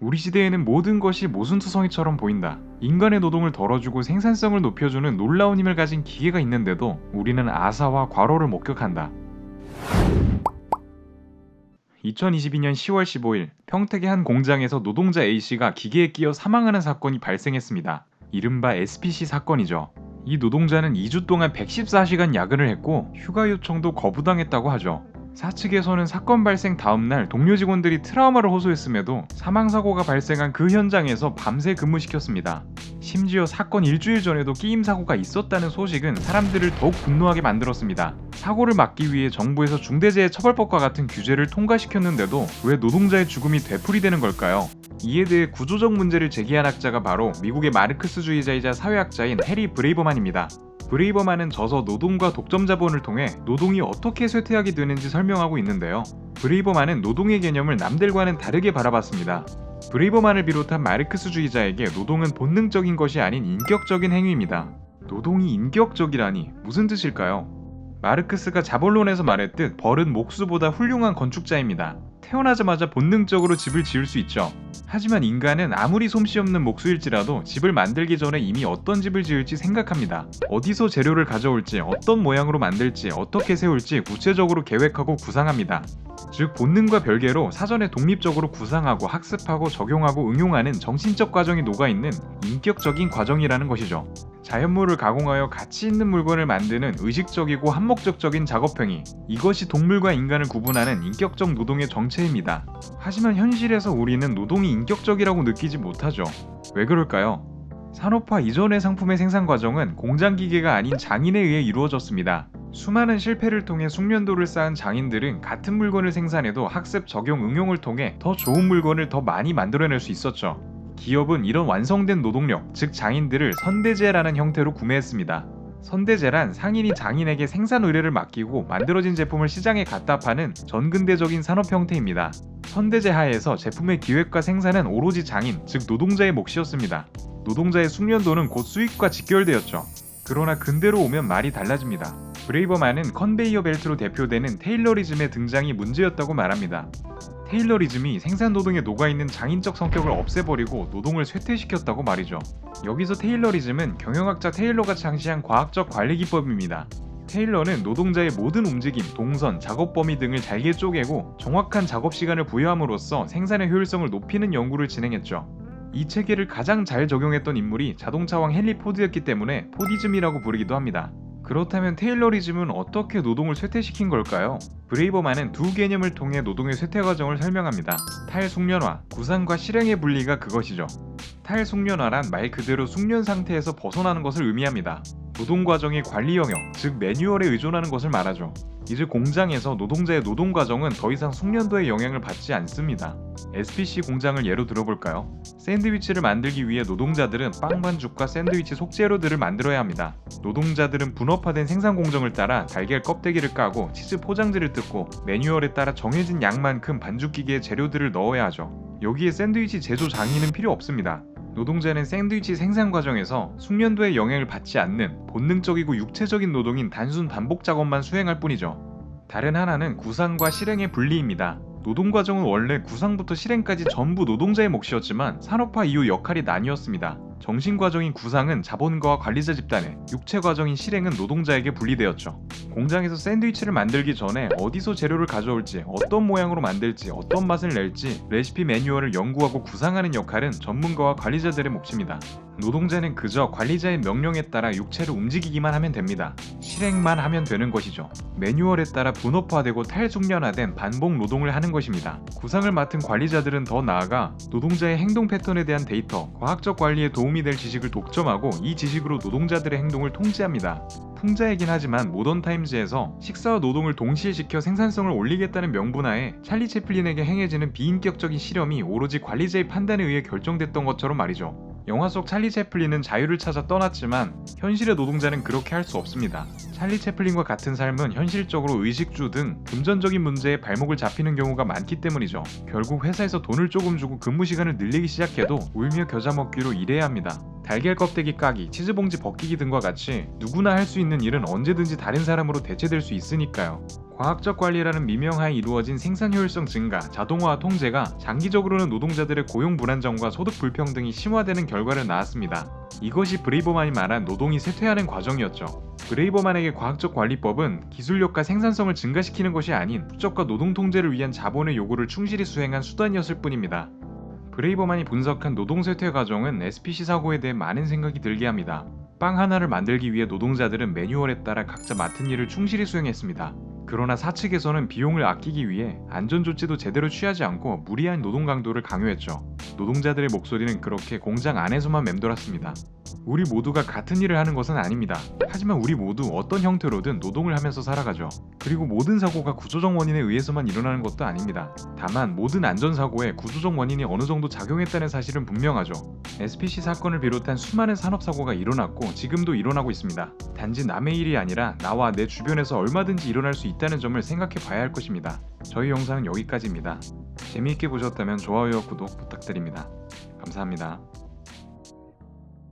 우리 시대에는 모든 것이 모순투성이처럼 보인다. 인간의 노동을 덜어주고 생산성을 높여주는 놀라운 힘을 가진 기계가 있는데도 우리는 아사와 과로를 목격한다. 2022년 10월 15일 평택의 한 공장에서 노동자 A씨가 기계에 끼어 사망하는 사건이 발생했습니다. 이른바 SPC 사건이죠. 이 노동자는 2주 동안 114시간 야근을 했고 휴가 요청도 거부당했다고 하죠. 사측에서는 사건 발생 다음날 동료 직원들이 트라우마를 호소했음에도 사망사고가 발생한 그 현장에서 밤새 근무시켰습니다. 심지어 사건 일주일 전에도 끼임 사고가 있었다는 소식은 사람들을 더욱 분노하게 만들었습니다. 사고를 막기 위해 정부에서 중대재해처벌법과 같은 규제를 통과시켰는데도 왜 노동자의 죽음이 되풀이되는 걸까요? 이에 대해 구조적 문제를 제기한 학자가 바로 미국의 마르크스주의자이자 사회학자인 해리 브레이버만입니다. 브레이버만은 저서 노동과 독점 자본을 통해 노동이 어떻게 쇠퇴하게 되는지 설명하고 있는데요. 브레이버만은 노동의 개념을 남들과는 다르게 바라봤습니다. 브레이버만을 비롯한 마르크스주의자에게 노동은 본능적인 것이 아닌 인격적인 행위입니다. 노동이 인격적이라니 무슨 뜻일까요? 마르크스가 자본론에서 말했듯 벌은 목수보다 훌륭한 건축자입니다. 태어나자마자 본능적으로 집을 지을 수 있죠. 하지만 인간은 아무리 솜씨 없는 목수일지라도 집을 만들기 전에 이미 어떤 집을 지을지 생각합니다. 어디서 재료를 가져올지, 어떤 모양으로 만들지, 어떻게 세울지 구체적으로 계획하고 구상합니다. 즉 본능과 별개로 사전에 독립적으로 구상하고 학습하고 적용하고 응용하는 정신적 과정이 녹아있는 인격적인 과정이라는 것이죠. 자연물을 가공하여 가치 있는 물건을 만드는 의식적이고 한목적적인 작업행위, 이것이 동물과 인간을 구분하는 인격적 노동의 정체입니다. 하지만 현실에서 우리는 노동이 인격적이라고 느끼지 못하죠. 왜 그럴까요? 산업화 이전의 상품의 생산 과정은 공장 기계가 아닌 장인에 의해 이루어졌습니다. 수많은 실패를 통해 숙련도를 쌓은 장인들은 같은 물건을 생산해도 학습, 적용, 응용을 통해 더 좋은 물건을 더 많이 만들어낼 수 있었죠. 기업은 이런 완성된 노동력, 즉 장인들을 선대제라는 형태로 구매했습니다. 선대제란 상인이 장인에게 생산 의뢰를 맡기고 만들어진 제품을 시장에 갖다 파는 전근대적인 산업 형태입니다. 선대제 하에서 제품의 기획과 생산은 오로지 장인, 즉 노동자의 몫이었습니다. 노동자의 숙련도는 곧 수익과 직결되었죠. 그러나 근대로 오면 말이 달라집니다. 브레이버만은 컨베이어 벨트로 대표되는 테일러리즘의 등장이 문제였다고 말합니다. 테일러리즘이 생산 노동에 녹아있는 장인적 성격을 없애버리고 노동을 쇠퇴시켰다고 말이죠. 여기서 테일러리즘은 경영학자 테일러가 창시한 과학적 관리 기법입니다. 테일러는 노동자의 모든 움직임, 동선, 작업 범위 등을 잘게 쪼개고 정확한 작업 시간을 부여함으로써 생산의 효율성을 높이는 연구를 진행했죠. 이 체계를 가장 잘 적용했던 인물이 자동차왕 헨리 포드였기 때문에 포디즘이라고 부르기도 합니다. 그렇다면 테일러리즘은 어떻게 노동을 쇠퇴시킨 걸까요? 브레이버만은 두 개념을 통해 노동의 쇠퇴 과정을 설명합니다. 탈숙련화, 구상과 실행의 분리가 그것이죠. 탈숙련화란 말 그대로 숙련 상태에서 벗어나는 것을 의미합니다. 노동 과정의 관리 영역, 즉 매뉴얼에 의존하는 것을 말하죠. 이제 공장에서 노동자의 노동 과정은 더 이상 숙련도의 영향을 받지 않습니다. SPC 공장을 예로 들어볼까요? 샌드위치를 만들기 위해 노동자들은 빵 반죽과 샌드위치 속재료들을 만들어야 합니다. 노동자들은 분업화된 생산 공정을 따라 달걀 껍데기를 까고 치즈 포장지를 뜯고 매뉴얼에 따라 정해진 양만큼 반죽기계에 재료들을 넣어야 하죠. 여기에 샌드위치 제조 장인은 필요 없습니다. 노동자는 샌드위치 생산 과정에서 숙련도의 영향을 받지 않는 본능적이고 육체적인 노동인 단순 반복 작업만 수행할 뿐이죠. 다른 하나는 구상과 실행의 분리입니다. 노동 과정은 원래 구상부터 실행까지 전부 노동자의 몫이었지만 산업화 이후 역할이 나뉘었습니다. 정신 과정인 구상은 자본가와 관리자 집단에, 육체 과정인 실행은 노동자에게 분리되었죠. 공장에서 샌드위치를 만들기 전에 어디서 재료를 가져올지, 어떤 모양으로 만들지, 어떤 맛을 낼지 레시피 매뉴얼을 연구하고 구상하는 역할은 전문가와 관리자들의 몫입니다. 노동자는 그저 관리자의 명령에 따라 육체를 움직이기만 하면 됩니다. 실행만 하면 되는 것이죠. 매뉴얼에 따라 분업화되고 탈숙련화된 반복 노동을 하는 것입니다. 구상을 맡은 관리자들은 더 나아가 노동자의 행동 패턴에 대한 데이터, 과학적 관리에 도움이 될 지식을 독점하고 이 지식으로 노동자들의 행동을 통제합니다. 풍자이긴 하지만 모던타임즈에서 식사와 노동을 동시에 시켜 생산성을 올리겠다는 명분하에 찰리 채플린에게 행해지는 비인격적인 실험이 오로지 관리자의 판단에 의해 결정됐던 것처럼 말이죠. 영화 속 찰리 채플린은 자유를 찾아 떠났지만 현실의 노동자는 그렇게 할 수 없습니다. 찰리 채플린과 같은 삶은 현실적으로 의식주 등 금전적인 문제에 발목을 잡히는 경우가 많기 때문이죠. 결국 회사에서 돈을 조금 주고 근무 시간을 늘리기 시작해도 울며 겨자 먹기로 일해야 합니다. 달걀 껍데기 까기, 치즈 봉지 벗기기 등과 같이 누구나 할 수 있는 일은 언제든지 다른 사람으로 대체될 수 있으니까요. 과학적 관리라는 미명하에 이루어진 생산 효율성 증가, 자동화 통제가 장기적으로는 노동자들의 고용 불안정과 소득 불평등이 심화되는 결과를 낳았습니다. 이것이 브레이버만이 말한 노동이 쇠퇴하는 과정이었죠. 브레이버만에게 과학적 관리법은 기술력과 생산성을 증가시키는 것이 아닌 부적과 노동 통제를 위한 자본의 요구를 충실히 수행한 수단이었을 뿐입니다. 브레이버만이 분석한 노동 쇠퇴 과정은 SPC 사고에 대해 많은 생각이 들게 합니다. 빵 하나를 만들기 위해 노동자들은 매뉴얼에 따라 각자 맡은 일을 충실히 수행했습니다. 그러나 사측에서는 비용을 아끼기 위해 안전조치도 제대로 취하지 않고 무리한 노동 강도를 강요했죠. 노동자들의 목소리는 그렇게 공장 안에서만 맴돌았습니다. 우리 모두가 같은 일을 하는 것은 아닙니다. 하지만 우리 모두 어떤 형태로든 노동을 하면서 살아가죠. 그리고 모든 사고가 구조적 원인에 의해서만 일어나는 것도 아닙니다. 다만 모든 안전사고에 구조적 원인이 어느 정도 작용했다는 사실은 분명하죠. SPC 사건을 비롯한 수많은 산업사고가 일어났고 지금도 일어나고 있습니다. 단지 남의 일이 아니라 나와 내 주변에서 얼마든지 일어날 수 있다는 점을 생각해 봐야 할 것입니다. 저희 영상은 여기까지입니다. 재미있게 보셨다면 좋아요와 구독 부탁드립니다. 감사합니다.